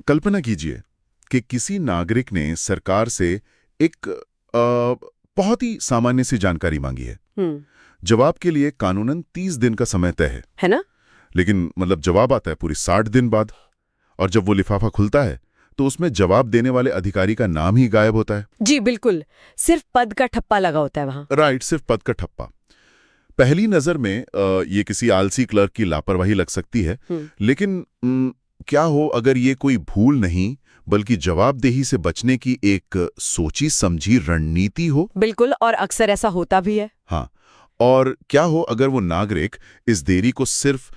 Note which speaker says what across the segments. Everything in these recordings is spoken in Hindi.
Speaker 1: कल्पना कीजिए कि किसी नागरिक ने सरकार से एक बहुत ही सामान्य सी जानकारी मांगी है। जवाब के लिए कानूनन 30 दिन का समय तय
Speaker 2: है ना?
Speaker 1: लेकिन मतलब जवाब आता है पूरी 60 दिन बाद। और जब वो लिफाफा खुलता है तो उसमें जवाब देने वाले अधिकारी का नाम ही गायब होता है।
Speaker 2: जी बिल्कुल, सिर्फ पद का ठप्पा लगा होता है वहां।
Speaker 1: राइट, सिर्फ पद का ठप्पा। पहली नजर में ये किसी आलसी क्लर्क की लापरवाही लग सकती है, लेकिन क्या हो अगर ये कोई भूल नहीं बल्कि जवाबदेही से बचने की एक सोची समझी रणनीति हो?
Speaker 2: बिल्कुल, और अक्सर ऐसा होता भी है।
Speaker 1: हाँ, और क्या हो अगर वो नागरिक इस देरी को सिर्फ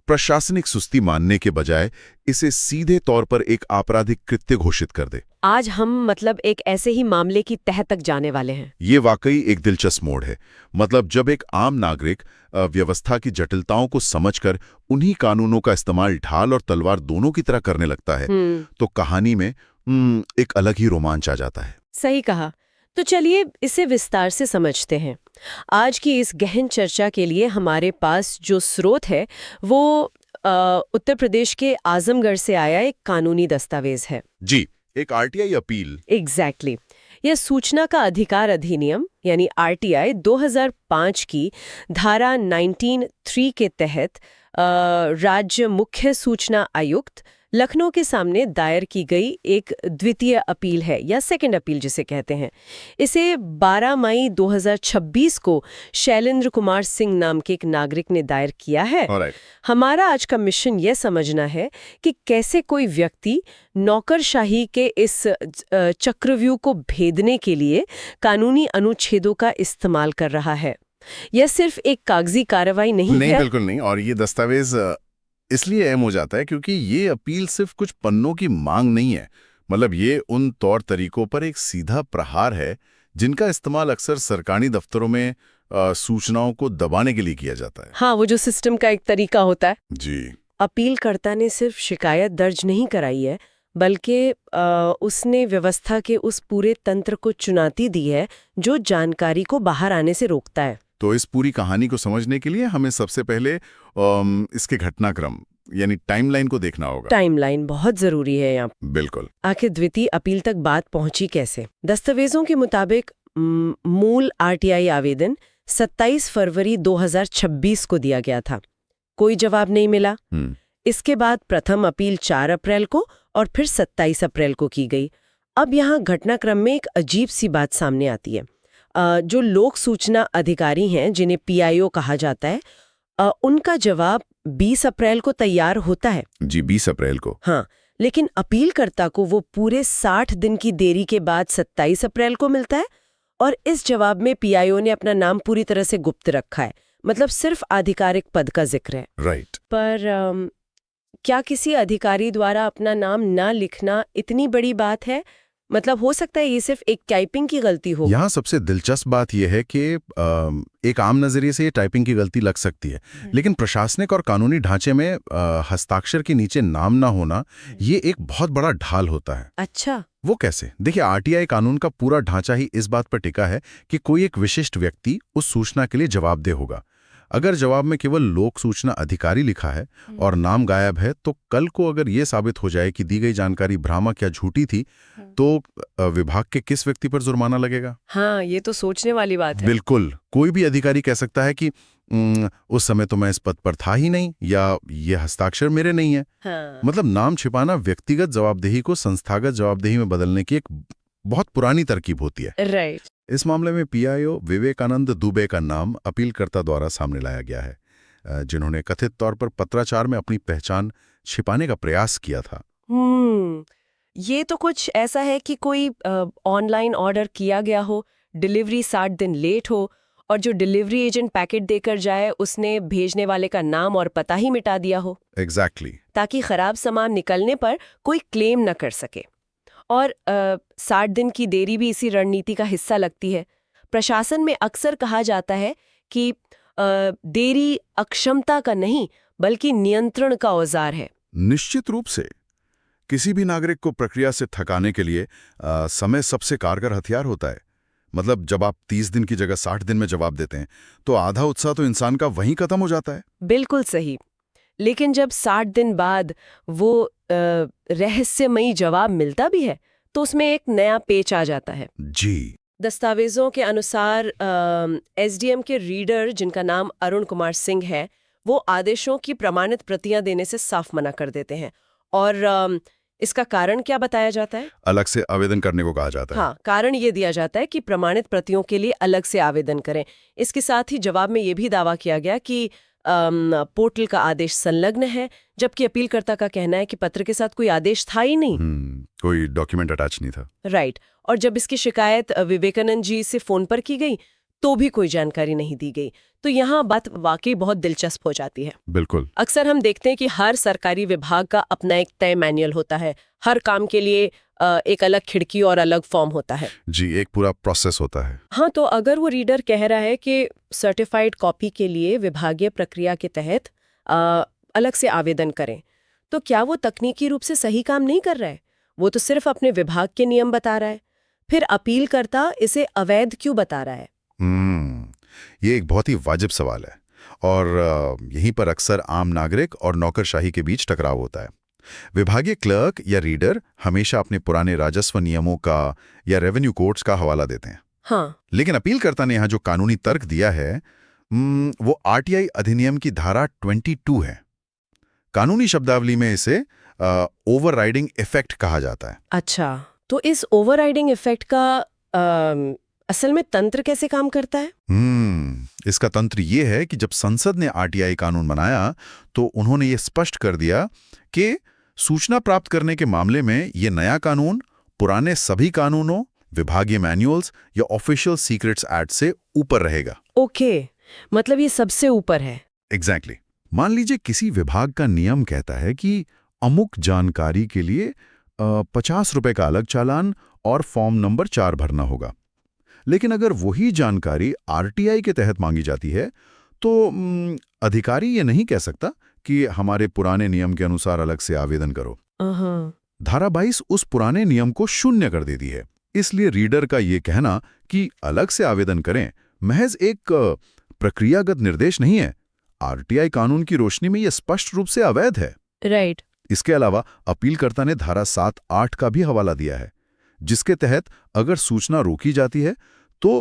Speaker 1: प्रशासनिक सुस्ती मानने के बजाय इसे सीधे तौर पर एक आपराधिक कृत्य घोषित कर दे?
Speaker 2: आज हम एक ऐसे ही मामले की तह तक जाने वाले हैं।
Speaker 1: ये वाकई एक दिलचस्प मोड़ है। मतलब जब एक आम नागरिक व्यवस्था की जटिलताओं को समझकर उन्हीं कानूनों का इस्तेमाल ढाल और तलवार दोनों की तरह करने लगता है, तो कहानी में एक अलग ही रोमांच आ जाता है।
Speaker 2: सही कहा। तो चलिए इसे विस्तार से समझते हैं। आज की इस गहन चर्चा के लिए हमारे पास जो स्रोत है वो उत्तर प्रदेश के आजमगढ़ से आया एक कानूनी दस्तावेज है।
Speaker 1: जी, एक आरटीआई अपील।
Speaker 2: एग्जैक्टली। यह सूचना का अधिकार अधिनियम यानी आरटीआई 2005 की धारा 19(3) के तहत राज्य मुख्य सूचना आयुक्त लखनऊ के सामने दायर की गई एक द्वितीय अपील है, या सेकंड अपील जिसे कहते हैं। इसे 12 मई 2026 को शैलेंद्र कुमार सिंह नाम के एक नागरिक ने दायर किया है। हमारा आज का मिशन यह समझना है कि कैसे कोई व्यक्ति नौकरशाही के इस चक्रव्यूह को भेदने के लिए कानूनी अनुच्छेदों का इस्तेमाल कर रहा है। यह सिर्फ एक कागजी कार्रवाई नहीं है।
Speaker 3: बिल्कुल नहीं। और ये दस्तावेज इसलिए अहम हो जाता है क्योंकि ये अपील सिर्फ कुछ पन्नों की मांग नहीं है। मतलब ये उन तौर तरीकों पर एक सीधा प्रहार है जिनका इस्तेमाल अक्सर सरकारी दफ्तरों में सूचनाओं को दबाने के लिए किया जाता है।
Speaker 2: हाँ, वो जो सिस्टम का एक तरीका होता है।
Speaker 3: जी।
Speaker 2: अपीलकर्ता ने सिर्फ शिकायत दर्ज नहीं कराई है, बल्कि उसने व्यवस्था के उस पूरे तंत्र को चुनौती दी है जो जानकारी को बाहर आने से रोकता है।
Speaker 3: तो इस पूरी कहानी को समझने के लिए हमें सबसे पहले इसके घटनाक्रम यानी टाइमलाइन को देखना होगा।
Speaker 2: टाइमलाइन बहुत जरूरी है यहाँ।
Speaker 3: बिल्कुल।
Speaker 2: आखिर द्वितीय अपील तक बात पहुंची कैसे? दस्तावेजों के मुताबिक मूल आरटीआई आवेदन 27 फरवरी 2026 को दिया गया था। कोई जवाब नहीं मिला। इसके बाद प्रथम अपील 4 अप्रैल को और फिर 27 अप्रैल को की गई। अब यहाँ घटनाक्रम में एक अजीब सी बात सामने आती है। जो लोक सूचना अधिकारी हैं जिन्हें पीआईओ कहा जाता है, उनका जवाब 20 अप्रैल को तैयार होता है।
Speaker 3: जी, 20 अप्रैल को।
Speaker 2: हाँ, लेकिन अपीलकर्ता को वो पूरे 60 दिन की देरी के बाद 27 अप्रैल को मिलता है। और इस जवाब में पीआईओ ने अपना नाम पूरी तरह से गुप्त रखा है। मतलब सिर्फ आधिकारिक पद का जिक्र है।
Speaker 3: राइट।
Speaker 2: पर क्या किसी अधिकारी द्वारा अपना नाम ना लिखना इतनी बड़ी बात है? मतलब हो सकता है ये सिर्फ एक टाइपिंग की गलती हो।
Speaker 3: यहाँ सबसे दिलचस्प बात यह है कि एक आम नजरिए से ये टाइपिंग की गलती लग सकती है, लेकिन प्रशासनिक और कानूनी ढांचे में हस्ताक्षर के नीचे नाम ना होना ये एक बहुत बड़ा ढाल होता है।
Speaker 2: अच्छा,
Speaker 3: वो कैसे? देखिए, आरटीआई कानून का पूरा ढांचा ही इस बात पर टिका है कि कोई एक विशिष्ट व्यक्ति उस सूचना के लिए जवाबदेह होगा। अगर जवाब में केवल लोक सूचना अधिकारी लिखा है और नाम गायब है, तो कल को अगर ये साबित हो जाए कि दी गई जानकारी भ्रामक या झूठी थी, तो विभाग के किस व्यक्ति पर जुर्माना लगेगा?
Speaker 2: हाँ, ये तो सोचने वाली बात है।
Speaker 3: बिल्कुल। कोई भी अधिकारी कह सकता है कि उस समय तो मैं इस पद पर था ही नहीं, या ये हस्ताक्षर मेरे नहीं है।
Speaker 2: हाँ।
Speaker 3: मतलब नाम छिपाना व्यक्तिगत जवाबदेही को संस्थागत जवाबदेही में बदलने की एक बहुत पुरानी तरकीब होती है।
Speaker 2: राइट।
Speaker 3: इस मामले में पीआईओ विवेकानंद दुबे का नाम अपीलकर्ता द्वारा सामने लाया गया है, जिन्होंने कथित तौर पर पत्राचार में अपनी पहचान छिपाने का प्रयास किया था।
Speaker 2: ये तो कुछ ऐसा है कि कोई ऑनलाइन ऑर्डर किया गया हो, डिलीवरी 60 दिन लेट हो, और जो डिलीवरी एजेंट पैकेट देकर जाए उसने भेजने वाले का नाम और पता ही मिटा दिया हो।
Speaker 3: एग्जैक्टली।
Speaker 2: ताकि खराब सामान निकलने पर कोई क्लेम न कर सके। और 60 दिन की देरी भी इसी रणनीति का हिस्सा लगती है। प्रशासन में अक्सर कहा जाता है कि देरी अक्षमता का नहीं बल्कि नियंत्रण का औजार है।
Speaker 1: निश्चित रूप से किसी भी नागरिक को प्रक्रिया से थकाने के लिए समय सबसे कारगर हथियार होता है। मतलब जब आप 30 दिन की जगह 60 दिन में जवाब देते हैं तो आधा उत्साह तो इंसान का वहीं खत्म हो जाता है।
Speaker 2: बिल्कुल सही। लेकिन जब 60 दिन बाद वो रहस्यमयी जवाब मिलता भी है तो उसमें एक नया पेच आ जाता है।
Speaker 3: जी।
Speaker 2: दस्तावेजों के अनुसार एसडीएम के रीडर, जिनका नाम अरुण कुमार सिंह है, वो आदेशों की प्रमाणित प्रतियां देने से साफ मना कर देते हैं। और इसका कारण क्या बताया जाता है?
Speaker 3: अलग से आवेदन करने को कहा जाता है।
Speaker 2: हाँ, कारण ये दिया जाता है कि प्रमाणित प्रतियों के लिए अलग से आवेदन करें। इसके साथ ही जवाब में ये भी दावा किया गया कि पोर्टल का आदेश संलग्न है, जबकि अपीलकर्ता का कहना है कि पत्र के साथ कोई आदेश था ही नहीं।
Speaker 3: कोई डॉक्यूमेंट अटैच नहीं था।
Speaker 2: राइट। और जब इसकी शिकायत विवेकानंद जी से फोन पर की गई तो भी कोई जानकारी नहीं दी गई। तो यहाँ बात वाकई बहुत दिलचस्प हो जाती है।
Speaker 3: बिल्कुल।
Speaker 2: अक्सर हम देखते हैं कि हर सरकारी विभाग का अपना एक तय मैनुअल होता है, हर काम के लिए एक अलग खिड़की और अलग फॉर्म होता है।
Speaker 3: जी, एक पूरा प्रोसेस होता है।
Speaker 2: हाँ, तो अगर वो रीडर कह रहा है कि सर्टिफाइड कॉपी के लिए विभागीय प्रक्रिया के तहत अलग से आवेदन करें, तो क्या वो तकनीकी रूप से सही काम नहीं कर रहा है? वो तो सिर्फ अपने विभाग के नियम बता रहा है। फिर अपीलकर्ता इसे अवैध क्यों बता रहा है?
Speaker 3: ये एक बहुत ही वाजिब सवाल है और यहीं पर अक्सर आम नागरिक और नौकरशाही के बीच टकराव होता है। विभागीय क्लर्क या रीडर हमेशा अपने पुराने राजस्व नियमों का या रेवेन्यू कोड्स का हवाला देते हैं।
Speaker 2: हाँ।
Speaker 3: लेकिन अपीलकर्ता ने यहाँ जो कानूनी तर्क दिया है वो आरटीआई अधिनियम की धारा 22 है। कानूनी शब्दावली में इसे ओवरराइडिंग इफेक्ट कहा जाता है।
Speaker 2: अच्छा, तो इस ओवरराइडिंग इफेक्ट का असल में तंत्र कैसे काम करता है?
Speaker 3: इसका तंत्र ये है कि जब संसद ने आरटीआई कानून बनाया तो उन्होंने ये स्पष्ट कर दिया कि सूचना प्राप्त करने के मामले में ये नया कानून पुराने सभी कानूनों, विभागीय मैनुअल्स या ऑफिशियल सीक्रेट्स एक्ट से ऊपर रहेगा।
Speaker 2: ओके, मतलब ये सबसे ऊपर है।
Speaker 3: एग्जैक्टली। मान लीजिए किसी विभाग का नियम कहता है कि अमुक जानकारी के लिए 50 रुपए का अलग चालान और फॉर्म नंबर 4 भरना होगा। लेकिन अगर वही जानकारी आरटीआई के तहत मांगी जाती है तो अधिकारी ये नहीं कह सकता कि हमारे पुराने नियम के अनुसार अलग से आवेदन करो। धारा 22 उस पुराने नियम को शून्य कर देती है। इसलिए रीडर का ये कहना कि अलग से आवेदन करें महज एक प्रक्रियागत निर्देश नहीं है। आरटीआई कानून की रोशनी में यह स्पष्ट रूप से अवैध है।
Speaker 2: राइट।
Speaker 3: इसके अलावा अपीलकर्ता ने धारा 7-8 का भी हवाला दिया है, जिसके तहत अगर सूचना रोकी जाती है तो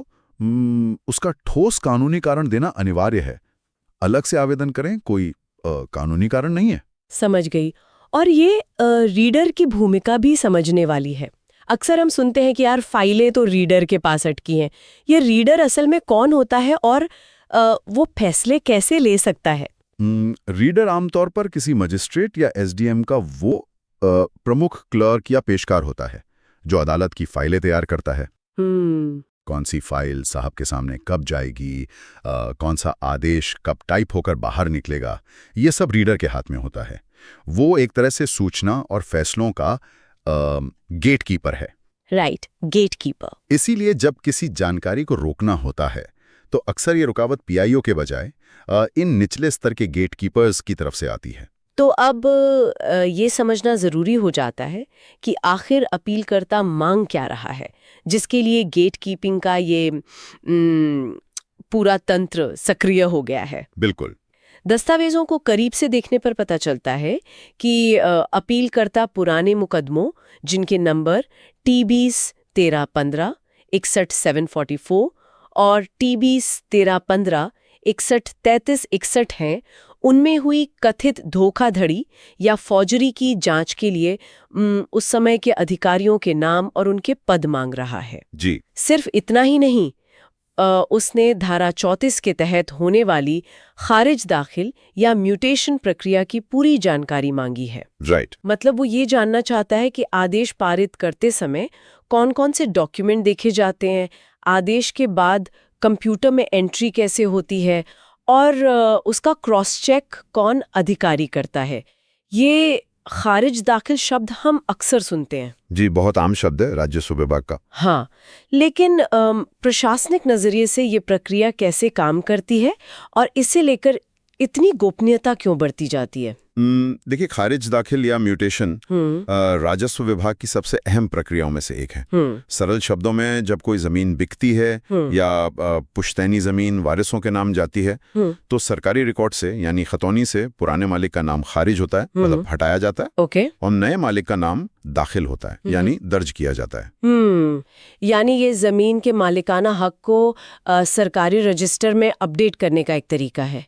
Speaker 3: उसका ठोस कानूनी कारण देना अनिवार्य है। अलग से आवेदन करें कोई कानूनी कारण नहीं है।
Speaker 2: समझ गई। और ये रीडर की भूमिका भी समझने वाली है। अक्सर हम सुनते हैं कि यार फाइलें तो रीडर के पास अटकी हैं। ये रीडर असल में कौन होता है और वो फैसले कैसे ले सकता है?
Speaker 3: रीडर आमतौर पर किसी मजिस्ट्रेट या एसडीएम का वो प्रमुख क्लर्क या पेशकार होता है जो अदालत की फाइलें तैयार करता है। कौन सी फाइल साहब के सामने कब जाएगी, कौन सा आदेश कब टाइप होकर बाहर निकलेगा, ये सब रीडर के हाथ में होता है। वो एक तरह से सूचना और फैसलों का गेटकीपर है।
Speaker 2: Right, gatekeeper.
Speaker 3: इसीलिए जब किसी जानकारी को रोकना होता है तो अक्सर ये रुकावट पीआईओ के बजाय इन निचले स्तर के गेटकीपर्स की तरफ से आती है।
Speaker 2: तो अब ये समझना जरूरी हो जाता है कि आखिर अपीलकर्ता मांग क्या रहा है, जिसके लिए गेटकीपिंग का ये पूरा तंत्र सक्रिय हो गया है।
Speaker 3: बिल्कुल।
Speaker 2: दस्तावेजों को करीब से देखने पर पता चलता है कि अपीलकर्ता पुराने मुकदमों जिनके नंबर T20 1315 61 और T20 1315 61 33 61 हैं, उनमें हुई कथित धोखाधड़ी या फौजरी की जांच के लिए उस समय के अधिकारियों के नाम और उनके पद मांग रहा है।
Speaker 3: जी।
Speaker 2: सिर्फ इतना ही नहीं, उसने धारा 34 के तहत होने वाली खारिज दाखिल या म्यूटेशन प्रक्रिया की पूरी जानकारी मांगी है।
Speaker 3: राइट।
Speaker 2: मतलब वो ये जानना चाहता है कि आदेश पारित करते समय कौन कौन से डॉक्यूमेंट देखे जाते हैं, आदेश के बाद कंप्यूटर में एंट्री कैसे होती है और उसका क्रॉस चेक कौन अधिकारी करता है। ये खारिज दाखिल शब्द हम अक्सर सुनते हैं।
Speaker 3: जी, बहुत आम शब्द है राजस्व विभाग का।
Speaker 2: हाँ, लेकिन प्रशासनिक नजरिए से ये प्रक्रिया कैसे काम करती है और इसे लेकर इतनी गोपनीयता क्यों बढ़ती जाती है?
Speaker 1: देखिए, खारिज दाखिल या म्यूटेशन राजस्व विभाग की सबसे अहम प्रक्रियाओं में से एक है। सरल शब्दों में, जब कोई जमीन बिकती है या पुश्तैनी जमीन वारिसों के नाम जाती है तो सरकारी रिकॉर्ड से यानी खतौनी से पुराने मालिक का नाम खारिज होता है, मतलब हटाया जाता है, और नए मालिक का नाम दाखिल होता है, यानी दर्ज किया जाता है।
Speaker 2: यानी ये जमीन के मालिकाना हक को सरकारी रजिस्टर में अपडेट करने का एक तरीका है।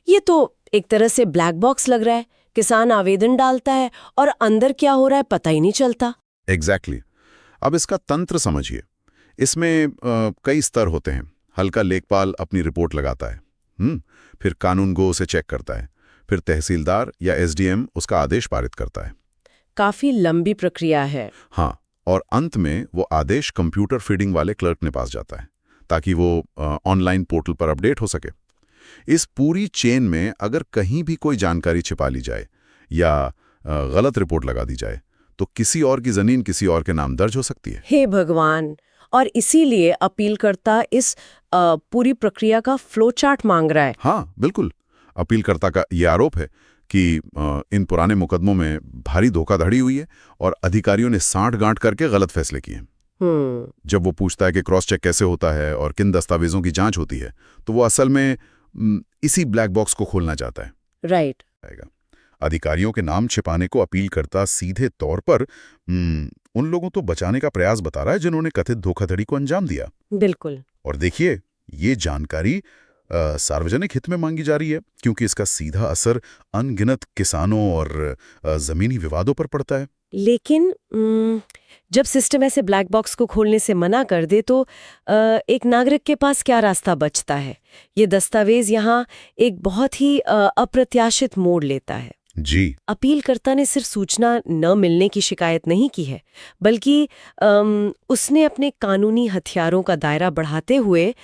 Speaker 2: ये तो एक तरह से ब्लैक बॉक्स लग रहा है। किसान आवेदन डालता है और अंदर क्या हो रहा है पता ही नहीं चलता।
Speaker 1: एग्जैक्टली। अब इसका तंत्र समझिए। इसमें कई स्तर होते हैं। हल्का लेखपाल अपनी रिपोर्ट लगाता है, फिर कानून गो उसे चेक करता है, फिर तहसीलदार या एसडीएम उसका आदेश पारित करता है।
Speaker 2: काफी लंबी प्रक्रिया है।
Speaker 1: हाँ, और अंत में वो आदेश कंप्यूटर फीडिंग वाले क्लर्क के पास जाता है ताकि वो ऑनलाइन पोर्टल पर अपडेट हो सके। इस पूरी चेन में अगर कहीं भी कोई जानकारी छिपा ली जाए या गलत रिपोर्ट लगा दी जाए तो किसी और की जमीन किसी और के नाम दर्ज हो सकती है।
Speaker 2: हे भगवान! और इसीलिए अपीलकर्ता इस पूरी प्रक्रिया का फ्लो चार्ट मांग रहा है।
Speaker 1: हाँ, बिल्कुल। अपीलकर्ता का ये आरोप है कि इन पुराने मुकदमों में भारी धोखाधड़ी हुई है और अधिकारियों ने सांठ-गांठ करके गलत फैसले किए हैं। जब वो पूछता है कि क्रॉस चेक कैसे होता है और किन दस्तावेजों की जांच होती है, तो वो असल में इसी ब्लैक बॉक्स को खोलना चाहता है।
Speaker 2: राइट।
Speaker 1: अधिकारियों के नाम छिपाने को अपीलकर्ता सीधे तौर पर उन लोगों तो बचाने का प्रयास बता रहा है जिन्होंने कथित धोखाधड़ी को अंजाम दिया।
Speaker 2: बिल्कुल।
Speaker 1: और देखिए, ये जानकारी सार्वजनिक हित में मांगी जा रही है क्योंकि इसका सीधा असर अनगिनत किसानों और जमीनी विवादों पर पड़ता है।
Speaker 2: लेकिन जब सिस्टम ऐसे ब्लैक बॉक्स को खोलने से मना कर दे तो एक नागरिक के पास क्या रास्ता बचता है? ये दस्तावेज यहाँ एक बहुत ही अप्रत्याशित मोड़ लेता है।
Speaker 1: जी।
Speaker 2: अपीलकर्ता ने सिर्फ सूचना न मिलने की शिकायत नहीं की है, बल्कि उसने अपने कानूनी हथियारों का दायरा बढ़ाते हुए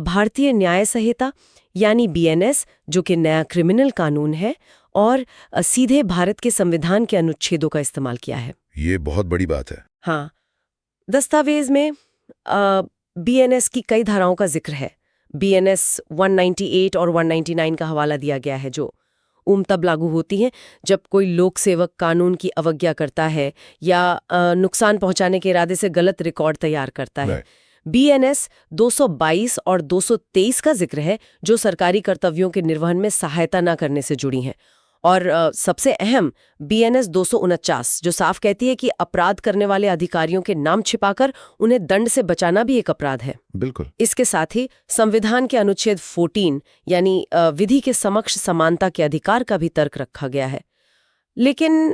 Speaker 2: भारतीय न्याय संहिता यानी बीएनएस, जो कि नया क्रिमिनल कानून है, और सीधे भारत के संविधान के अनुच्छेदों का इस्तेमाल किया है।
Speaker 1: ये बहुत बड़ी बात है।
Speaker 2: हाँ, दस्तावेज में बीएनएस की कई धाराओं का जिक्र है। बीएनएस 198 और 199 का हवाला दिया गया है, जो तब लागू होती हैं जब कोई लोक सेवक कानून की अवज्ञा करता है या नुकसान पहुंचाने के इरादे से गलत रिकॉर्ड तैयार करता है। बीएनएस 222 और 223 का जिक्र है, जो सरकारी कर्तव्यों के निर्वहन में सहायता न करने से जुड़ी हैं। और सबसे अहम बीएनएस 249, जो साफ कहती है कि अपराध करने वाले अधिकारियों के नाम छिपाकर उन्हें दंड से बचाना भी एक अपराध है।
Speaker 1: बिल्कुल।
Speaker 2: इसके साथ ही संविधान के अनुच्छेद 14 यानी विधि के समक्ष समानता के अधिकार का भी तर्क रखा गया है। लेकिन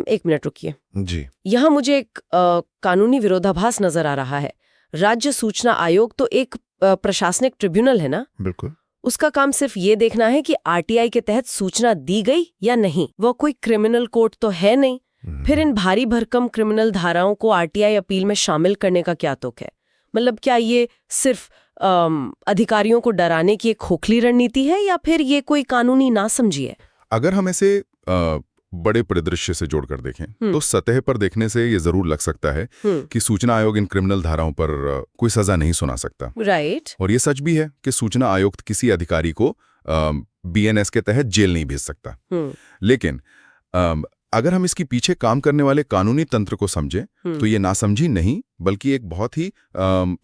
Speaker 2: एक मिनट रुकिए
Speaker 1: जी।
Speaker 2: यहाँ मुझे एक कानूनी विरोधाभास नजर आ रहा है। राज्य सूचना आयोग तो एक प्रशासनिक ट्रिब्यूनल है ना?
Speaker 1: बिल्कुल।
Speaker 2: उसका काम सिर्फ ये देखना है कि आरटीआई के तहत सूचना दी गई या नहीं। वो कोई क्रिमिनल कोर्ट तो है नहीं। फिर इन भारी भरकम क्रिमिनल धाराओं को आरटीआई अपील में शामिल करने का क्या तुक है? मतलब क्या ये सिर्फ अधिकारियों को डराने की एक खोखली रणनीति है या फिर ये कोई कानूनी नासमझी है?
Speaker 1: अगर हम इसे बड़े परिदृश्य से जोड़कर देखें तो सतह पर देखने से ये जरूर लग सकता है कि सूचना आयोग इन क्रिमिनल धाराओं पर कोई सजा नहीं सुना सकता।
Speaker 2: राइट।
Speaker 1: और ये सच भी है कि सूचना आयुक्त किसी अधिकारी को बीएनएस के तहत जेल नहीं भेज सकता। लेकिन अगर हम इसके पीछे काम करने वाले कानूनी तंत्र को समझें तो ये नासमझी नहीं बल्कि एक बहुत ही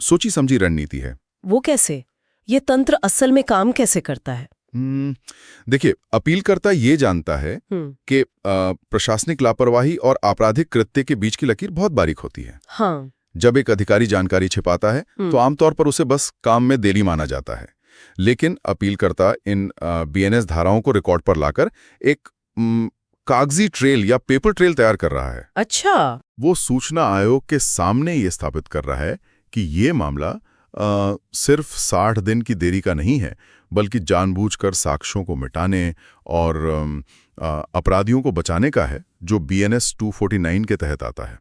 Speaker 1: सोची समझी रणनीति है।
Speaker 2: वो कैसे? ये तंत्र असल में काम कैसे करता है?
Speaker 1: देखिए, अपीलकर्ता ये जानता है कि प्रशासनिक लापरवाही और आपराधिक कृत्य के बीच की लकीर बहुत बारीक होती है।
Speaker 2: हाँ।
Speaker 1: जब एक अधिकारी जानकारी छिपाता है तो आमतौर पर उसे बस काम में देरी माना जाता है। लेकिन अपीलकर्ता इन बीएनएस धाराओं को रिकॉर्ड पर लाकर एक कागजी ट्रेल या पेपर ट्रेल तैयार कर रहा है।
Speaker 2: अच्छा।
Speaker 1: वो सूचना आयोग के सामने ये स्थापित कर रहा है कि ये मामला सिर्फ 60 दिन की देरी का नहीं है, बल्कि जानबूझकर साक्ष्यों को मिटाने और अपराधियों को बचाने का है, जो बीएनएस 249 के तहत आता है।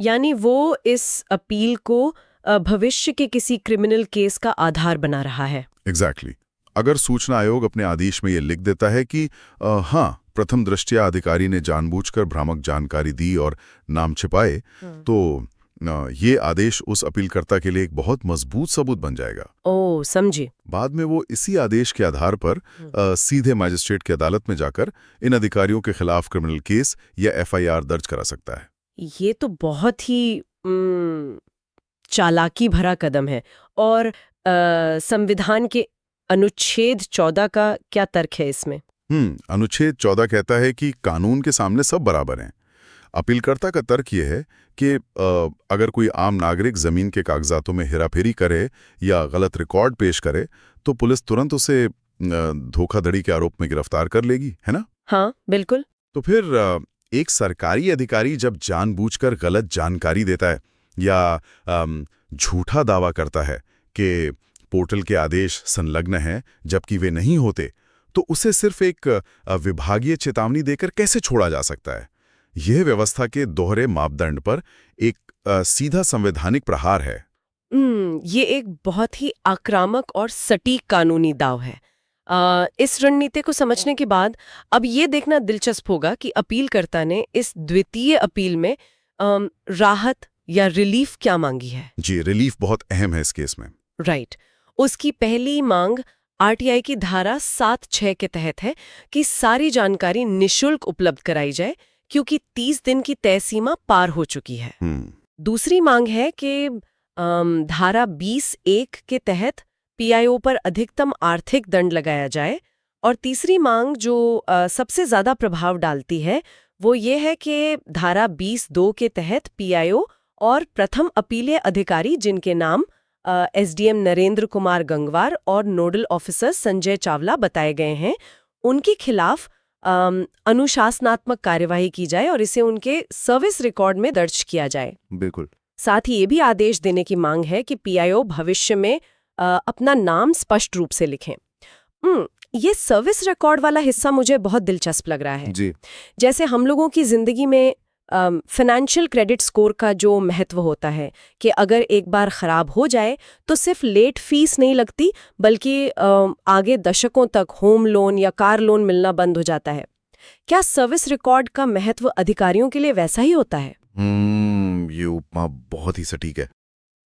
Speaker 2: यानी वो इस अपील को भविष्य के किसी क्रिमिनल केस का आधार बना रहा है।
Speaker 1: एग्जैक्टली। अगर सूचना आयोग अपने आदेश में ये लिख देता है कि हाँ, प्रथम दृष्टया अधिकारी ने जानबूझकर भ्रामक जानकारी दी और नाम छिपाए, तो ये आदेश उस अपीलकर्ता के लिए एक बहुत मजबूत सबूत बन जाएगा।
Speaker 2: ओ, समझी।
Speaker 1: बाद में वो इसी आदेश के आधार पर सीधे मजिस्ट्रेट की अदालत में जाकर इन अधिकारियों के खिलाफ क्रिमिनल केस या एफआईआर दर्ज करा सकता है।
Speaker 2: ये तो बहुत ही चालाकी भरा कदम है। और संविधान के अनुच्छेद 14 का क्या तर्क है इसमें?
Speaker 1: अनुच्छेद 14 कहता है कि कानून के सामने सब बराबर हैं। अपीलकर्ता का तर्क यह है कि अगर कोई आम नागरिक जमीन के कागजातों में हेराफेरी करे या गलत रिकॉर्ड पेश करे तो पुलिस तुरंत उसे धोखाधड़ी के आरोप में गिरफ्तार कर लेगी, है ना?
Speaker 2: हाँ, बिल्कुल।
Speaker 1: तो फिर एक सरकारी अधिकारी जब जानबूझकर गलत जानकारी देता है या झूठा दावा करता है कि पोर्टल के आदेश संलग्न हैं जबकि वे नहीं होते, तो उसे सिर्फ एक विभागीय चेतावनी देकर कैसे छोड़ा जा सकता है? यह व्यवस्था के दोहरे मापदंड पर एक सीधा संवैधानिक प्रहार है।
Speaker 2: ये एक बहुत ही आक्रामक और सटीक कानूनी दाव है। इस रणनीति को समझने के बाद अब ये देखना दिलचस्प होगा कि अपीलकर्ता ने इस द्वितीय अपील में राहत या रिलीफ क्या मांगी है।
Speaker 1: जी, रिलीफ बहुत अहम है इस केस में।
Speaker 2: राइट। उसकी पहली मांग आरटीआई की धारा 7(6) के तहत है कि सारी जानकारी निशुल्क उपलब्ध कराई जाए क्योंकि 30 दिन की तय सीमा पार हो चुकी है। दूसरी मांग है कि धारा 20(1) के तहत पीआईओ पर अधिकतम आर्थिक दंड लगाया जाए। और तीसरी मांग जो सबसे ज्यादा प्रभाव डालती है वो ये है कि धारा 20(2) के तहत पीआईओ और प्रथम अपीलीय अधिकारी जिनके नाम एसडीएम नरेंद्र कुमार गंगवार और नोडल ऑफिसर संजय चावला बताए गए हैं, उनके खिलाफ अनुशासनात्मक कार्यवाही की जाए और इसे उनके सर्विस रिकॉर्ड में दर्ज किया जाए।
Speaker 1: बिल्कुल।
Speaker 2: साथ ही ये भी आदेश देने की मांग है कि पीआईओ भविष्य में अपना नाम स्पष्ट रूप से लिखें। ये सर्विस रिकॉर्ड वाला हिस्सा मुझे बहुत दिलचस्प लग रहा है।
Speaker 1: जी।
Speaker 2: जैसे हम लोगों की जिंदगी में फाइनेंशियल क्रेडिट स्कोर का जो महत्व होता है कि अगर एक बार खराब हो जाए तो सिर्फ लेट फीस नहीं लगती बल्कि आगे दशकों तक होम लोन या कार लोन मिलना बंद हो जाता है। क्या सर्विस रिकॉर्ड का महत्व अधिकारियों के लिए वैसा ही होता है?
Speaker 3: ये उपमा बहुत ही सटीक है।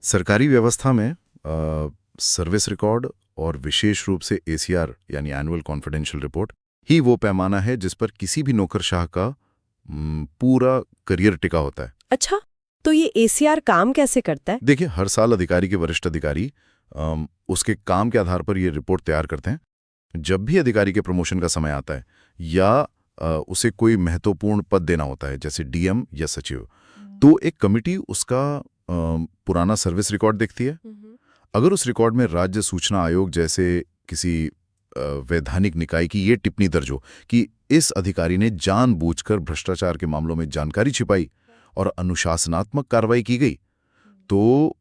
Speaker 3: सरकारी व्यवस्था में सर्विस रिकॉर्ड और विशेष रूप से एसीआर यानी एनुअल कॉन्फिडेंशियल रिपोर्ट ही वो पैमाना है जिस पर किसी भी नौकरशाह का पूरा करियर टिका होता है।
Speaker 2: अच्छा, तो ये एसीआर काम कैसे करता है?
Speaker 3: देखिए, हर साल अधिकारी के वरिष्ठ अधिकारी उसके काम के आधार पर ये रिपोर्ट तैयार करते हैं। जब भी अधिकारी के प्रमोशन का समय आता है या उसे कोई महत्वपूर्ण पद देना होता है जैसे डीएम या सचिव, तो एक कमिटी उसका पुराना सर्विस रिकॉर्ड देखती है। अगर उस रिकॉर्ड में राज्य सूचना आयोग जैसे किसी वैधानिक निकाय की ये टिप्पणी दर्ज हो कि इस अधिकारी ने जानबूझकर भ्रष्टाचार के मामलों में जानकारी छिपाई और अनुशासनात्मक कार्रवाई की गई, तो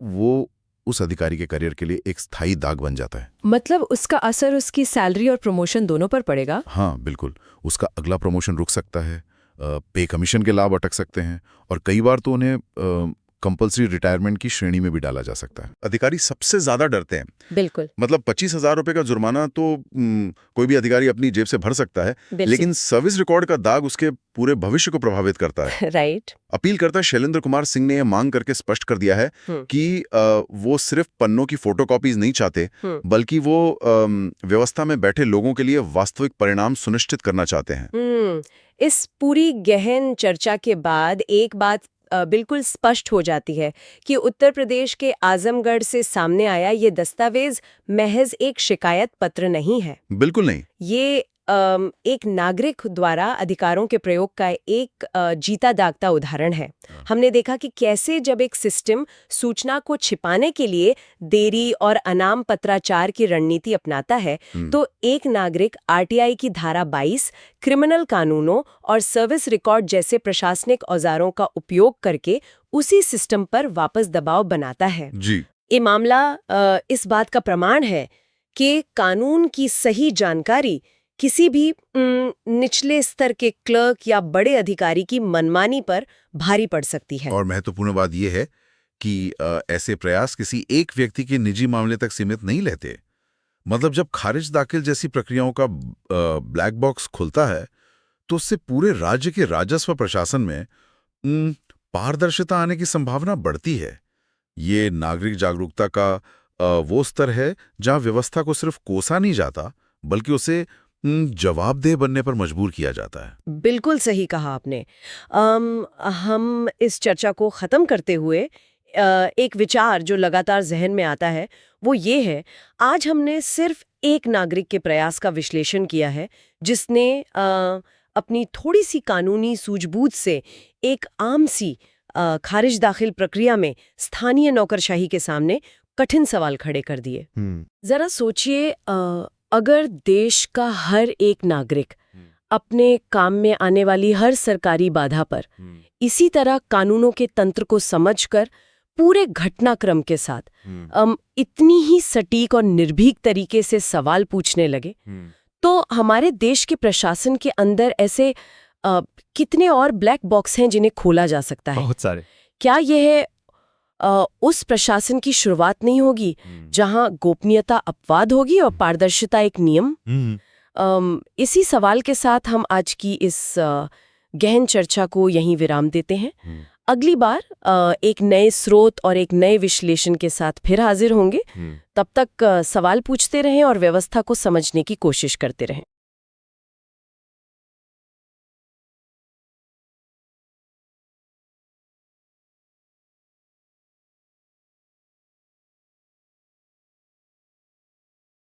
Speaker 3: वो उस अधिकारी के करियर के लिए एक स्थायी दाग बन जाता है।
Speaker 2: मतलब उसका असर उसकी सैलरी और प्रमोशन दोनों पर पड़ेगा?
Speaker 3: हाँ, बिल्कुल। उसका अगला प्रमोशन रुक सकता है, पे कमीशन के लाभ अटक सकते हैं और कई बार तो उन्हें कंपल्सरी रिटायरमेंट की श्रेणी में भी डाला जा सकता है।
Speaker 1: अधिकारी सबसे ज्यादा डरते हैं।
Speaker 2: बिल्कुल।
Speaker 1: मतलब 25,000 रुपए का जुर्माना तो कोई भी अधिकारी अपनी जेब से भर सकता है, लेकिन सर्विस रिकॉर्ड का दाग उसके पूरे भविष्य को प्रभावित करता है।
Speaker 2: राइट।
Speaker 1: अपीलकर्ता शैलेंद्र कुमार सिंह ने यह मांग करके स्पष्ट कर दिया है कि वो सिर्फ पन्नों की फोटोकॉपीज नहीं चाहते, बल्कि वो व्यवस्था में बैठे लोगों के लिए वास्तविक परिणाम सुनिश्चित करना चाहते हैं।
Speaker 2: इस पूरी गहन चर्चा के बाद एक बात बिल्कुल स्पष्ट हो जाती है कि उत्तर प्रदेश के आजमगढ़ से सामने आया ये दस्तावेज महज एक शिकायत पत्र नहीं है।
Speaker 1: बिल्कुल नहीं।
Speaker 2: ये एक नागरिक द्वारा अधिकारों के प्रयोग का एक जीता जागता उदाहरण है। हमने देखा कि कैसे जब एक सिस्टम सूचना को छिपाने के लिए देरी और अनाम पत्राचार की रणनीति अपनाता है, तो एक नागरिक आरटीआई की धारा 22, क्रिमिनल कानूनों और सर्विस रिकॉर्ड जैसे प्रशासनिक औजारों का उपयोग करके उसी सिस्टम पर वापस दबाव बनाता है।
Speaker 1: जी।
Speaker 2: ये मामला इस बात का प्रमाण है कि कानून की सही जानकारी किसी भी निचले स्तर के क्लर्क या बड़े अधिकारी की मनमानी पर भारी पड़ सकती है।
Speaker 3: और महत्वपूर्ण बात यह है कि ऐसे प्रयास किसी एक व्यक्ति के निजी मामले तक सीमित नहीं रहते। मतलब जब खारिज दाखिल जैसी प्रक्रियाओं का ब्लैक बॉक्स खुलता है तो उससे पूरे राज्य के राजस्व प्रशासन में पारदर्शिता आने की संभावना बढ़ती है। ये नागरिक जागरूकता का वो स्तर है जहां व्यवस्था को सिर्फ कोसा नहीं जाता, बल्कि उसे जवाबदेह बनने पर मजबूर किया जाता है।
Speaker 2: बिल्कुल सही कहा आपने। हम इस चर्चा को ख़त्म करते हुए एक विचार जो लगातार जहन में आता है वो ये है, आज हमने सिर्फ एक नागरिक के प्रयास का विश्लेषण किया है जिसने अपनी थोड़ी सी कानूनी सूझबूझ से एक आम सी खारिज दाखिल प्रक्रिया में स्थानीय नौकरशाही के सामने कठिन सवाल खड़े कर दिए। जरा सोचिए, अगर देश का हर एक नागरिक अपने काम में आने वाली हर सरकारी बाधा पर इसी तरह कानूनों के तंत्र को समझकर पूरे घटनाक्रम के साथ इतनी ही सटीक और निर्भीक तरीके से सवाल पूछने लगे, तो हमारे देश के प्रशासन के अंदर ऐसे कितने और ब्लैक बॉक्स हैं जिन्हें खोला जा सकता है।
Speaker 4: बहुत सारे।
Speaker 2: क्या यह उस प्रशासन की शुरुआत नहीं होगी जहां गोपनीयता अपवाद होगी और पारदर्शिता एक नियम? इसी सवाल के साथ हम आज की इस गहन चर्चा को यहीं विराम देते हैं। अगली बार एक नए स्रोत और एक नए विश्लेषण के साथ फिर हाजिर होंगे। तब तक सवाल पूछते रहें और व्यवस्था को समझने की कोशिश करते रहें।